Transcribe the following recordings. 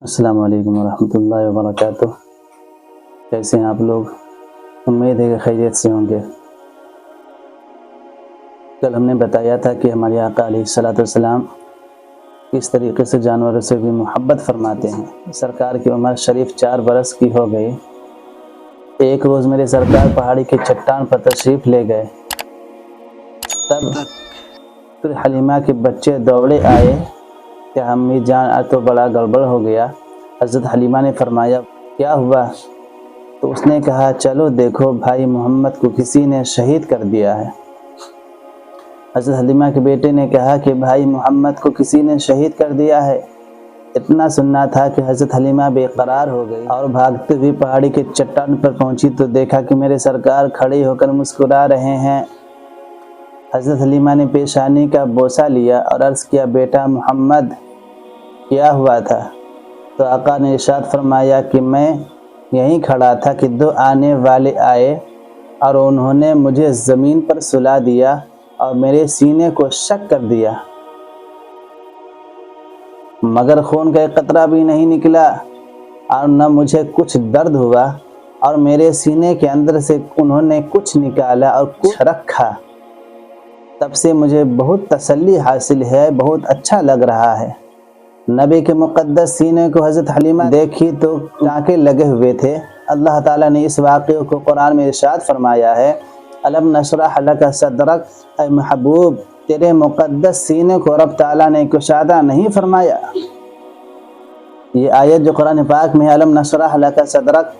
السلام علیکم ورحمۃ اللہ وبرکاتہ۔ کیسے ہیں آپ لوگ؟ امید ہے کہ خیریت سے ہوں گے۔ کل ہم نے بتایا تھا کہ ہمارے آقا علیہ الصلوۃ والسلام کس طریقے سے جانوروں سے بھی محبت فرماتے ہیں۔ سرکار کی عمر شریف 4 برس کی ہو گئی۔ ایک روز میرے سرکار پہاڑی کی چٹان پر تشریف لے گئے۔ تب پھر حلیمہ کے بچے دوڑے آئے کہ امی جان آج تو بڑا گڑبڑ ہو گیا۔ حضرت حلیمہ نے فرمایا کیا ہوا؟ تو اس نے کہا چلو دیکھو بھائی محمد کو کسی نے شہید کر دیا ہے۔ حضرت حلیمہ کے بیٹے نے کہا کہ بھائی محمد کو کسی نے شہید کر دیا ہے۔ اتنا سننا تھا کہ حضرت حلیمہ بے قرار ہو گئی اور بھاگتے ہوئے پہاڑی کے چٹان پر پہنچی تو دیکھا کہ میرے سرکار کھڑے ہو کر مسکرا رہے ہیں۔ حضرت حلیمہ نے پیشانی کا بوسہ لیا اور عرض کیا بیٹا محمد کیا ہوا تھا؟ تو آقا نے ارشاد فرمایا کہ میں یہیں کھڑا تھا کہ 2 آنے والے آئے اور انہوں نے مجھے زمین پر سلا دیا اور میرے سینے کو شک کر دیا، مگر خون کا ایک قطرہ بھی نہیں نکلا اور نہ مجھے کچھ درد ہوا، اور میرے سینے کے اندر سے انہوں نے کچھ نکالا اور کچھ رکھا۔ تب سے مجھے بہت تسلی حاصل ہے، بہت اچھا لگ رہا ہے۔ نبی کے مقدس سینے کو حضرت حلیمہ دیکھی تو ٹانکے لگے ہوئے تھے۔ اللہ تعالیٰ نے اس واقعے کو قرآن میں ارشاد فرمایا ہے الم نشرح لک صدرک، اے محبوب تیرے مقدس سینے کو رب تعالیٰ نے کشادہ نہیں فرمایا۔ یہ آیت جو قرآن پاک میں الم نشرح لک صدرک،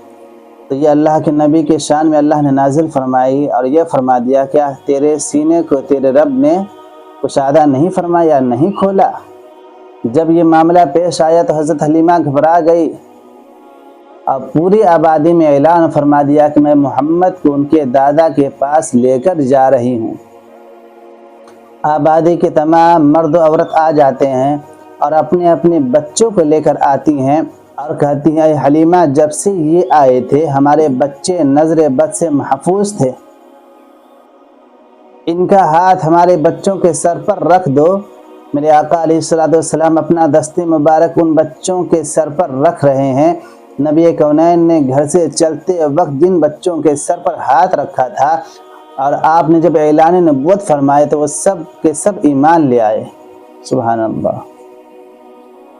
تو یہ اللہ کے نبی کے شان میں اللہ نے نازل فرمائی اور یہ فرما دیا کہ تیرے سینے کو تیرے رب نے کشادہ نہیں فرمایا، نہیں کھولا۔ جب یہ معاملہ پیش آیا تو حضرت حلیمہ گھبرا گئی اور پوری آبادی میں اعلان فرما دیا کہ میں محمد کو ان کے دادا کے پاس لے کر جا رہی ہوں۔ آبادی کے تمام مرد و عورت آ جاتے ہیں اور اپنے اپنے بچوں کو لے کر آتی ہیں اور کہتی ہیں اے حلیمہ جب سے یہ آئے تھے ہمارے بچے نظر بد سے محفوظ تھے، ان کا ہاتھ ہمارے بچوں کے سر پر رکھ دو۔ میرے آقا علیہ الصلوۃ والسلام اپنا دست مبارک ان بچوں کے سر پر رکھ رہے ہیں۔ نبی کونین نے گھر سے چلتے وقت جن بچوں کے سر پر ہاتھ رکھا تھا اور آپ نے جب اعلان نبوت فرمائے تو وہ سب کے سب ایمان لے آئے۔ سبحان اللہ۔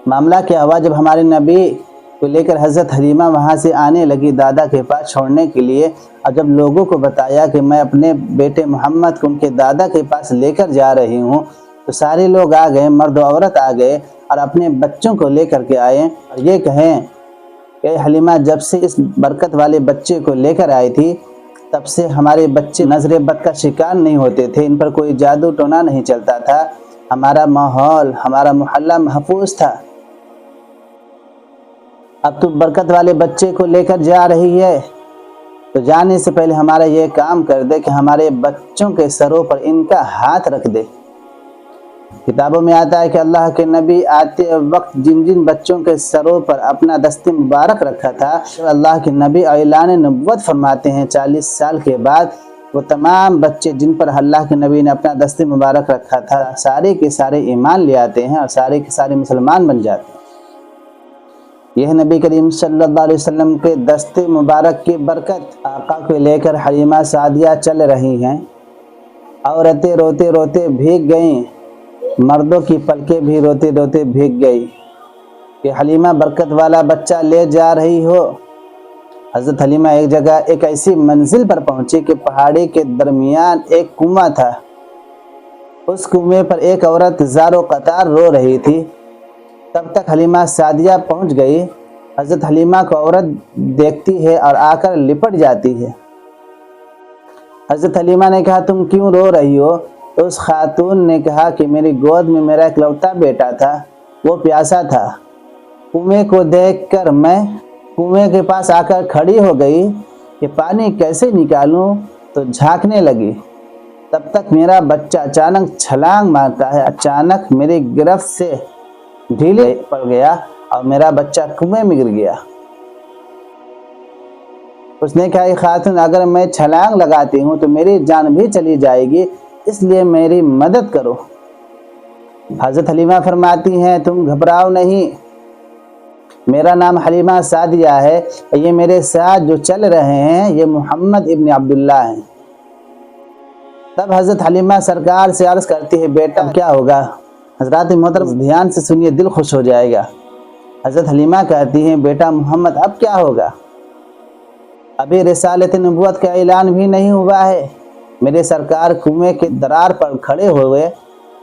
معاملہ کیا ہوا؟ جب ہمارے نبی کو لے کر حضرت حلیمہ وہاں سے آنے لگی دادا کے پاس چھوڑنے کے لیے، اور جب لوگوں کو بتایا کہ میں اپنے بیٹے محمد کو ان کے دادا کے پاس لے کر جا رہی ہوں، تو سارے لوگ آ گئے، مرد و عورت آ گئے اور اپنے بچوں کو لے کر کے آئے اور یہ کہیں کہ حلیمہ جب سے اس برکت والے بچے کو لے کر آئی تھی تب سے ہمارے بچے نظر بد کا شکار نہیں ہوتے تھے، ان پر کوئی جادو ٹونا نہیں چلتا تھا، ہمارا ماحول ہمارا محلہ محفوظ تھا۔ اب تو برکت والے بچے کو لے کر جا رہی ہے تو جانے سے پہلے ہمارا یہ کام کر دے کہ ہمارے بچوں کے سروں پر ان کا ہاتھ رکھ دے۔ کتابوں میں آتا ہے کہ اللہ کے نبی آتے وقت جن جن بچوں کے سروں پر اپنا دست مبارک رکھا تھا، اللہ کے نبی اعلان نبوت فرماتے ہیں 40 سال کے بعد وہ تمام بچے جن پر اللہ کے نبی نے اپنا دست مبارک رکھا تھا سارے کے سارے ایمان لے آتے ہیں اور سارے کے سارے مسلمان بن جاتے ہیں۔ یہ نبی کریم صلی اللہ علیہ وسلم کے دست مبارک کی برکت۔ آقا کو لے کر حلیمہ سعدیہ چل رہی ہیں، عورتیں روتے روتے بھیگ گئیں، مردوں کی پلکیں بھی روتے روتے بھیگ گئی کہ حلیمہ برکت والا بچہ لے جا رہی ہو۔ حضرت حلیمہ ایک جگہ ایک ایسی منزل پر پہنچی کہ پہاڑی کے درمیان ایک کنواں تھا، اس کنویں پر ایک عورت زار و قطار رو رہی تھی۔ تب تک حلیمہ سعدیہ پہنچ گئی۔ حضرت حلیمہ کو عورت دیکھتی ہے اور آ کر لپٹ جاتی ہے۔ حضرت حلیمہ نے کہا تم کیوں رو رہی ہو؟ تو اس خاتون نے کہا کہ میری گود میں میرا اکلوتا بیٹا تھا، وہ پیاسا تھا، کنویں کو دیکھ کر میں کنویں کے پاس آ کر کھڑی ہو گئی کہ پانی کیسے نکالوں، تو جھانکنے لگی۔ تب تک میرا بچہ اچانک چھلانگ مارتا ہے، اچانک میری گرفت سے ڈھیلے پڑ گیا اور میرا بچہ کنویں میں گر گیا۔ اس نے کہا خاتون اگر میں چھلانگ لگاتی ہوں تو میری جان بھی چلی جائے گی، اس لیے میری مدد کرو۔ حضرت حلیمہ فرماتی ہیں تم گھبراؤ نہیں، میرا نام حلیمہ سعدیہ ہے، یہ میرے ساتھ جو چل رہے ہیں یہ محمد ابن عبداللہ ہیں۔ تب حضرت حلیمہ سرکار سے عرض کرتی ہے بیٹا کیا ہوگا؟ حضرات محترم دھیان سے سنیے، دل خوش ہو جائے گا۔ حضرت حلیمہ کہتی ہیں بیٹا محمد اب کیا ہوگا؟ ابھی رسالت نبوت کا اعلان بھی نہیں ہوا ہے۔ میرے سرکار کنویں کے درار پر کھڑے ہوئے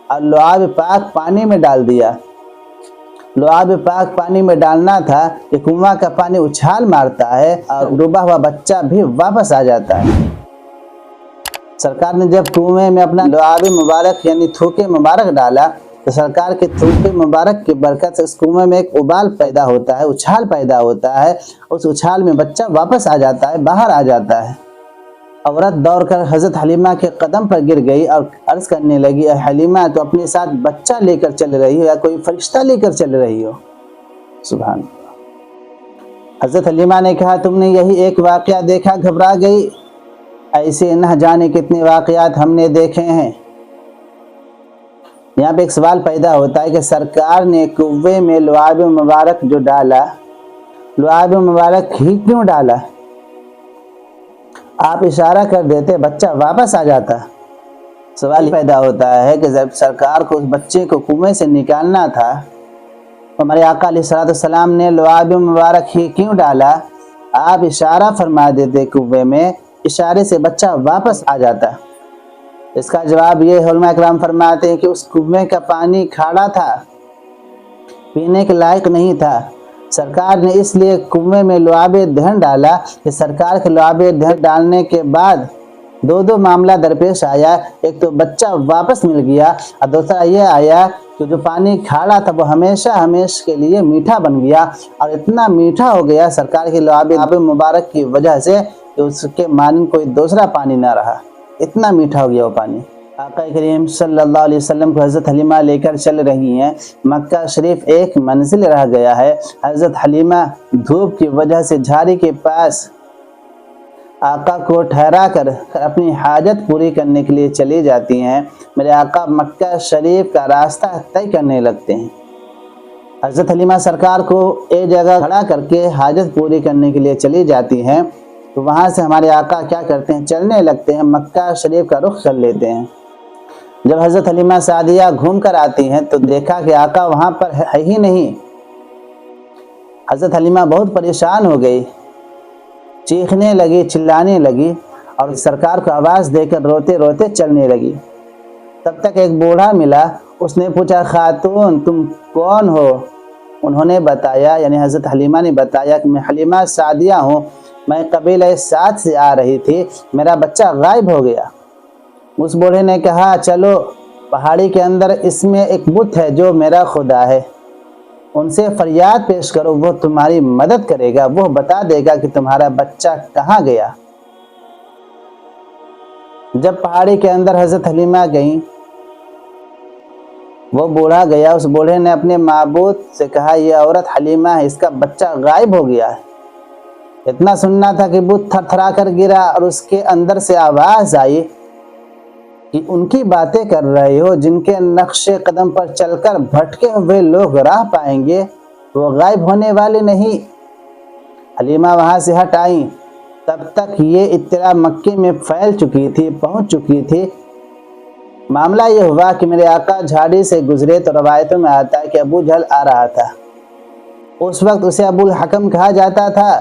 اور لعاب پاک پانی میں ڈال دیا۔ لعاب پاک پانی میں ڈالنا تھا کہ کنواں کا پانی اچھال مارتا ہے اور ڈوبا ہوا بچہ بھی واپس آ جاتا ہے۔ سرکار نے جب کنویں میں اپنا لعاب مبارک یعنی تھوکے مبارک ڈالا تو سرکار کے تھوکے مبارک کی برکت سے اس کنویں میں ایک ابال پیدا ہوتا ہے، اچھال پیدا ہوتا ہے۔ اس اچھال میں بچہ واپس آ جاتا ہے، باہر آ جاتا ہے۔ عورت دوڑ کر حضرت حلیمہ کے قدم پر گر گئی اور عرض کرنے لگی اے حلیمہ تو اپنے ساتھ بچہ لے کر چل رہی ہو یا کوئی فرشتہ لے کر چل رہی ہو؟ سبحان اللہ۔ حضرت حلیمہ نے کہا تم نے یہی ایک واقعہ دیکھا گھبرا گئی؟ ایسے نہ جانے کتنے واقعات ہم نے دیکھے ہیں۔ یہاں پہ ایک سوال پیدا ہوتا ہے کہ سرکار نے کنویں میں لعاب مبارک جو ڈالا، لعاب مبارک ہی کیوں ڈالا؟ آپ اشارہ کر دیتے بچہ واپس آ جاتا۔ سوال پیدا ہوتا ہے کہ جب سرکار کو اس بچے کو کنویں سے نکالنا تھا ہمارے آقا علیہ الصلوۃ والسلام نے لعاب مبارک ہی کیوں ڈالا؟ آپ اشارہ فرما دیتے کنویں میں، اشارے سے بچہ واپس آ جاتا۔ اس کا جواب یہ علماء کرام فرماتے ہیں کہ اس کنویں کا پانی کھارا تھا، پینے کے لائق نہیں تھا۔ سرکار نے اس لیے کنویں میں لعاب دہن ڈالا کہ سرکار کے لعاب دہن ڈالنے کے بعد دو معاملہ درپیش آیا۔ ایک تو بچہ واپس مل گیا اور دوسرا یہ آیا کہ جو پانی کھارا تھا وہ ہمیشہ کے لیے میٹھا بن گیا، اور اتنا میٹھا ہو گیا سرکار کے لعاب مبارک کی وجہ سے کہ اس کے مانند کوئی دوسرا پانی نہ رہا، اتنا میٹھا ہو گیا وہ پانی۔ آقا کریم صلی اللہ علیہ وسلم کو حضرت حلیمہ لے کر چل رہی ہیں۔ مکہ شریف ایک منزل رہ گیا ہے۔ حضرت حلیمہ دھوپ کی وجہ سے جھاڑی کے پاس آقا کو ٹھہرا کر اپنی حاجت پوری کرنے کے لیے چلی جاتی ہیں۔ میرے آقا مکہ شریف کا راستہ طے کرنے لگتے ہیں۔ حضرت حلیمہ سرکار کو ایک جگہ کھڑا کر کے حاجت پوری کرنے کے لیے چلی جاتی ہیں، تو وہاں سے ہمارے آقا کیا کرتے ہیں؟ چلنے لگتے ہیں، مکہ شریف کا رخ کر لیتے ہیں۔ جب حضرت حلیمہ سعدیہ گھوم کر آتی ہیں تو دیکھا کہ آقا وہاں پر ہے ہی نہیں۔ حضرت حلیمہ بہت پریشان ہو گئی، چیخنے لگی، چلانے لگی اور سرکار کو آواز دے کر روتے روتے چلنے لگی۔ تب تک ایک بوڑھا ملا، اس نے پوچھا خاتون تم کون ہو؟ انہوں نے بتایا، یعنی حضرت حلیمہ نے بتایا کہ میں حلیمہ سعدیہ ہوں، میں قبیلہ سعد سے آ رہی تھی، میرا بچہ غائب ہو گیا۔ اس بوڑھے نے کہا چلو پہاڑی کے اندر اس میں ایک بت ہے جو میرا خدا ہے، ان سے فریاد پیش کرو، وہ تمہاری مدد کرے گا، وہ بتا دے گا کہ تمہارا بچہ کہاں گیا۔ جب پہاڑی کے اندر حضرت حلیمہ گئیں، وہ بوڑھا گیا، اس بوڑھے نے اپنے معبود سے کہا یہ عورت حلیمہ ہے، اس کا بچہ غائب ہو گیا ہے۔ اتنا سننا تھا کہ بت تھر تھرا کر گرا اور اس کے اندر سے آواز آئی کہ ان کی باتیں کر رہے ہو جن کے نقش قدم پر چل کر بھٹکے ہوئے لوگ راہ پائیں گے، وہ غائب ہونے والے نہیں۔ حلیمہ وہاں سے ہٹ آئیں، تب تک یہ اطلاع مکے میں پھیل چکی تھی، پہنچ چکی تھی۔ معاملہ یہ ہوا کہ میرے آقا جھاڑی سے گزرے تو روایتوں میں آتا ہے کہ ابو جہل آ رہا تھا۔ اس وقت اسے ابو الحکم کہا جاتا تھا۔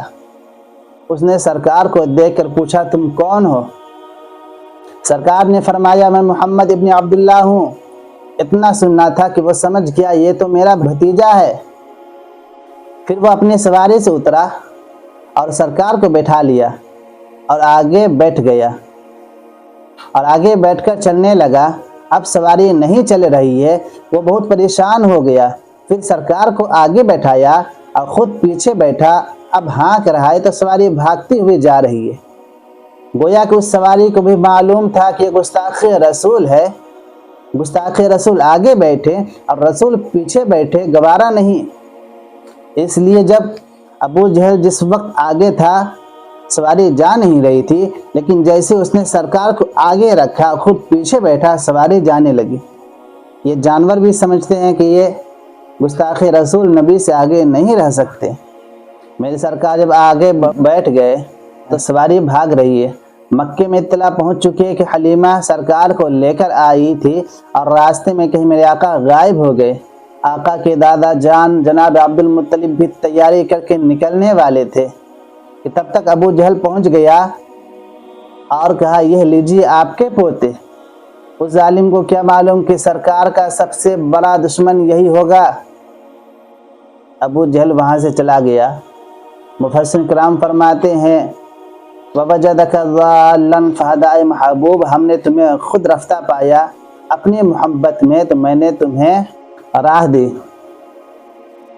اس نے سرکار کو دیکھ کر پوچھا تم کون ہو؟ سرکار نے فرمایا میں محمد ابن عبداللہ ہوں۔ اتنا سننا تھا کہ وہ سمجھ گیا یہ تو میرا بھتیجا ہے۔ پھر وہ اپنی سواری سے اترا اور سرکار کو بٹھا لیا اور آگے بیٹھ گیا اور آگے بیٹھ کر چلنے لگا۔ اب سواری نہیں چل رہی ہے، وہ بہت پریشان ہو گیا۔ پھر سرکار کو آگے بیٹھایا اور خود پیچھے بیٹھا۔ اب ہانک رہا ہے تو سواری بھاگتی ہوئی جا رہی ہے۔ گویا کہ اس سواری کو بھی معلوم تھا کہ یہ گستاخ رسول ہے۔ گستاخ رسول آگے بیٹھے اور رسول پیچھے بیٹھے گوارا نہیں۔ اس لیے جب ابو جہل جس وقت آگے تھا سواری جا نہیں رہی تھی، لیکن جیسے اس نے سرکار کو آگے رکھا خود پیچھے بیٹھا، سواری جانے لگی۔ یہ جانور بھی سمجھتے ہیں کہ یہ گستاخ رسول نبی سے آگے نہیں رہ سکتے۔ میرے سرکار جب آگے بیٹھ گئے تو سواری بھاگ رہی ہے۔ مکے میں اطلاع پہنچ چکی ہے کہ حلیمہ سرکار کو لے کر آئی تھی اور راستے میں کہیں میرے آقا غائب ہو گئے۔ آقا کے دادا جان جناب عبد المطلب بھی تیاری کر کے نکلنے والے تھے کہ تب تک ابو جہل پہنچ گیا اور کہا یہ لیجیے آپ کے پوتے۔ اس ظالم کو کیا معلوم کہ سرکار کا سب سے بڑا دشمن یہی ہوگا۔ ابو جہل وہاں سے چلا گیا۔ مفسر کرام فرماتے ہیں وَوَجَدَكَ ضَالًّا فَهَدَىٰ، محبوب ہم نے تمہیں خود رفتہ پایا اپنی محبت میں تو میں نے تمہیں راہ دی۔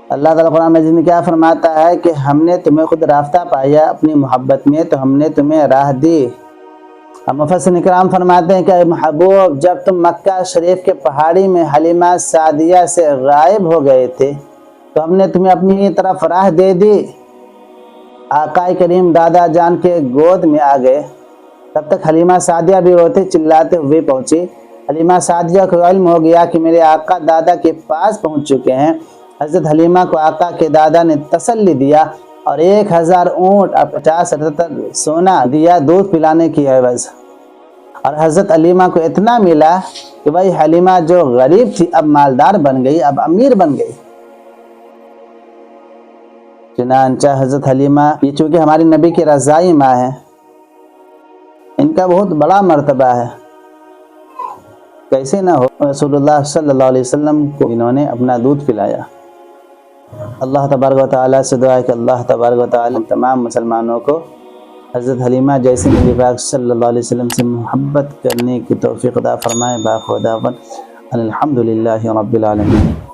اللہ تعالیٰ قرآن مجید میں کیا فرماتا ہے کہ ہم نے تمہیں خود رفتہ پایا اپنی محبت میں تو ہم نے تمہیں راہ دی۔ اب مفسر کرام فرماتے ہیں کہ محبوب جب تم مکہ شریف کے پہاڑی میں حلیمہ سعدیہ سے غائب ہو گئے تھے تو ہم نے تمہیں اپنی طرف راہ دے دی۔ آقا کریم دادا جان کے گود میں آ گئے۔ تب تک حلیمہ سعدیہ بھی روتے چلاتے ہوئے پہنچی۔ حلیمہ سعدیہ کو علم ہو گیا کہ میرے آقا دادا کے پاس پہنچ چکے ہیں۔ حضرت حلیمہ کو آقا کے دادا نے تسلی دیا اور 1000 اونٹ اور 50 رطل سونا دیا دودھ پلانے کی عوض۔ اور حضرت حلیمہ کو اتنا ملا کہ وہی حلیمہ جو غریب تھی اب مالدار بن گئی، اب امیر بن گئی۔ چنانچہ حضرت حلیمہ یہ چونکہ ہماری نبی کی رضائی ماں ہے، ان کا بہت بڑا مرتبہ ہے۔ کیسے نہ ہو، رسول اللہ صلی اللہ علیہ وسلم کو انہوں نے اپنا دودھ پلایا۔ اللہ تبارک و تعالیٰ سے دعا ہے کہ اللہ تبارک و تعالیٰ تمام مسلمانوں کو حضرت حلیمہ جیسے نبی پاک صلی اللہ علیہ وسلم سے محبت کرنے کی توفیق عطا فرمائے۔ باخر دعوانا الحمدللہ رب العالمین۔